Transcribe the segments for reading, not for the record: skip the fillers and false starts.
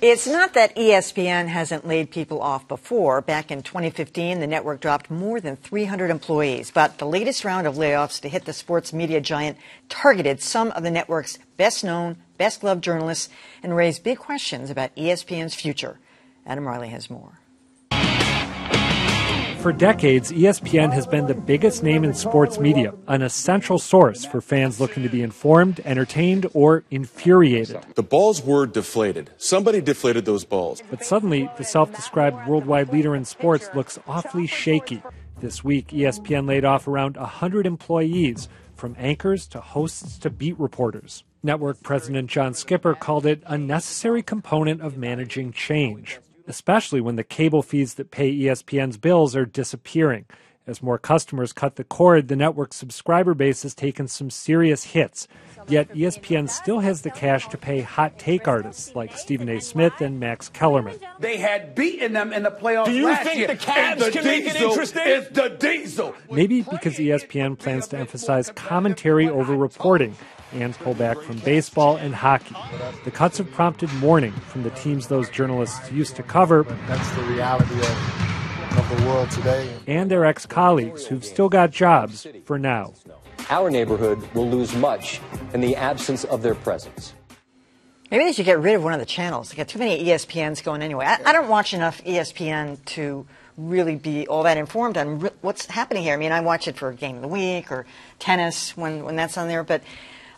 It's not that ESPN hasn't laid people off before. Back in 2015, the network dropped more than 300 employees. But the latest round of layoffs to hit the sports media giant targeted some of the network's best-known, best-loved journalists and raised big questions about ESPN's future. Adam Riley has more. For decades, ESPN has been the biggest name in sports media, an essential source for fans looking to be informed, entertained, or infuriated. The balls were deflated. Somebody deflated those balls. But suddenly, the self-described worldwide leader in sports looks awfully shaky. This week, ESPN laid off around 100 employees, from anchors to hosts to beat reporters. Network president John Skipper called it a necessary component of managing change, especially when the cable fees that pay ESPN's bills are disappearing. As more customers cut the cord, the network's subscriber base has taken some serious hits. Yet ESPN still has the cash to pay hot take artists like Stephen A. Smith and Max Kellerman. They had beaten them in the playoffs last year. Do you think the Cavs can make it interesting? It's the diesel. Maybe because ESPN plans to emphasize commentary over reporting and pull back from baseball and hockey. The cuts have prompted mourning from the teams those journalists used to cover. That's the reality of the world today. And their ex-colleagues who've still got jobs for now. Our neighborhood will lose much in the absence of their presence. Maybe they should get rid of one of the channels. They got too many ESPNs going anyway. I don't watch enough ESPN to really be all that informed on what's happening here. I mean, I watch it for Game of the Week or tennis when that's on there, but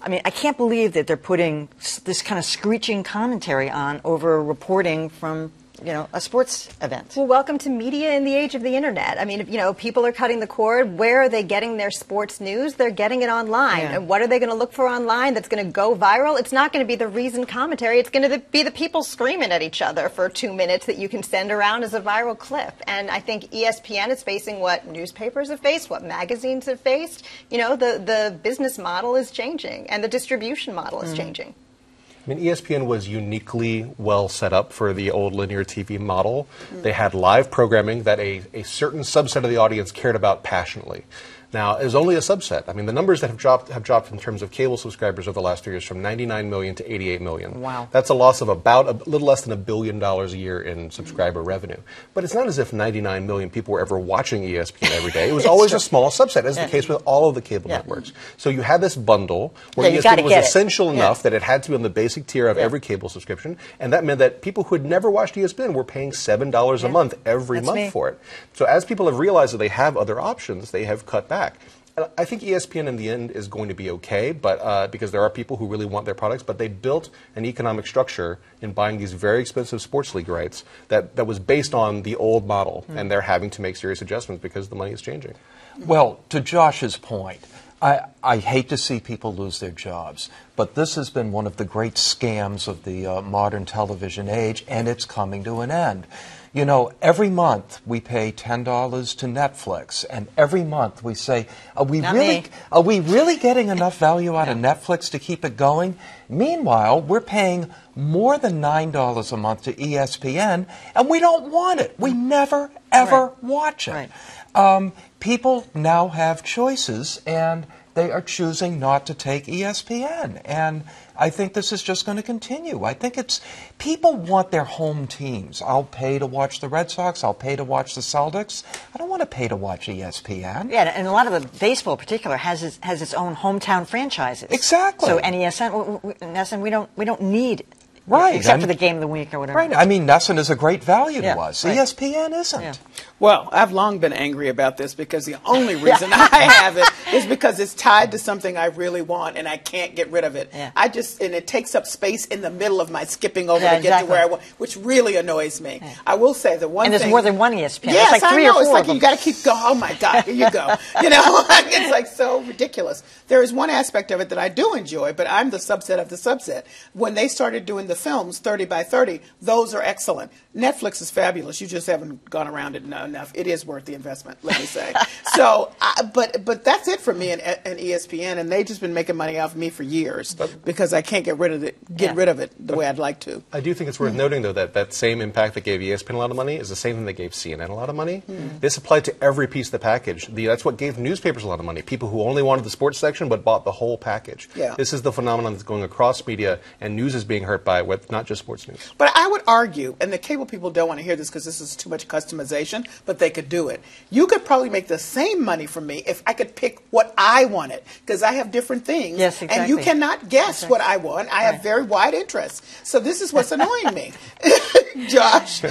I mean, I can't believe that they're putting this kind of screeching commentary on over reporting from, a sports event. Well, welcome to media in the age of the internet. I mean, people are cutting the cord. Where are they getting their sports news? They're getting it online. Yeah. And what are they going to look for online that's going to go viral? It's not going to be the reasoned commentary. It's going to be the people screaming at each other for 2 minutes that you can send around as a viral clip. And I think ESPN is facing what newspapers have faced, what magazines have faced. The business model is changing and the distribution model is changing. I mean, ESPN was uniquely well set up for the old linear TV model. They had live programming that a certain subset of the audience cared about passionately. Now, it was only a subset. I mean, the numbers that have dropped in terms of cable subscribers over the last 3 years from 99 million to 88 million. Wow. That's a loss of about a little less than $1 billion a year in subscriber revenue. But it's not as if 99 million people were ever watching ESPN every day. It was always a small subset, as the case with all of the cable networks. So you had this bundle where ESPN was essential enough that it had to be on the basic tier of every cable subscription, and that meant that people who had never watched ESPN were paying $7 a month every month for it. So as people have realized that they have other options, they have cut back. I think ESPN in the end is going to be okay, but because there are people who really want their products, but they built an economic structure in buying these very expensive sports league rights that was based on the old model, and they're having to make serious adjustments because the money is changing. Well, to Josh's point, I hate to see people lose their jobs, but this has been one of the great scams of the modern television age, and it's coming to an end. Every month we pay $10 to Netflix, and every month we say, are we really getting enough value out of Netflix to keep it going? Meanwhile, we're paying more than $9 a month to ESPN, and we don't want it. We never, ever watch it. People now have choices, and they are choosing not to take ESPN. And I think this is just going to continue. I think people want their home teams. I'll pay to watch the Red Sox. I'll pay to watch the Celtics. I don't want to pay to watch ESPN. Yeah, and a lot of the baseball in particular has its own hometown franchises. Exactly. So NESN, we don't need. Right. Except for the Game of the Week or whatever. Right. I mean, NESN is a great value to us. Right. ESPN isn't. Yeah. Well, I've long been angry about this because the only reason I have it is because it's tied to something I really want and I can't get rid of it. Yeah. And it takes up space in the middle of my skipping over to get to where I want, which really annoys me. Yeah. I will say the one thing. And there's more than one ESPN. Yes, it's like three I know. or four. It's like you got to keep going. Oh my God, here you go. It's like so ridiculous. There is one aspect of it that I do enjoy, but I'm the subset of the subset. When they started doing the films, 30 by 30, those are excellent. Netflix is fabulous. You just haven't gone around it enough. It is worth the investment, let me say. So, but that's it for me and ESPN, and they've just been making money off of me for years because I can't get rid of it the way I'd like to. I do think it's worth noting, though, that same impact that gave ESPN a lot of money is the same thing that gave CNN a lot of money. This applied to every piece of the package. That's what gave newspapers a lot of money. People who only wanted the sports section but bought the whole package. Yeah. This is the phenomenon that's going across media, and news is being hurt by it. with not just sports news. But I would argue, and the cable people don't want to hear this because this is too much customization, but they could do it. You could probably make the same money from me if I could pick what I wanted, because I have different things. Yes, exactly. And you cannot guess what I want. I have very wide interests. So this is what's annoying me. Josh.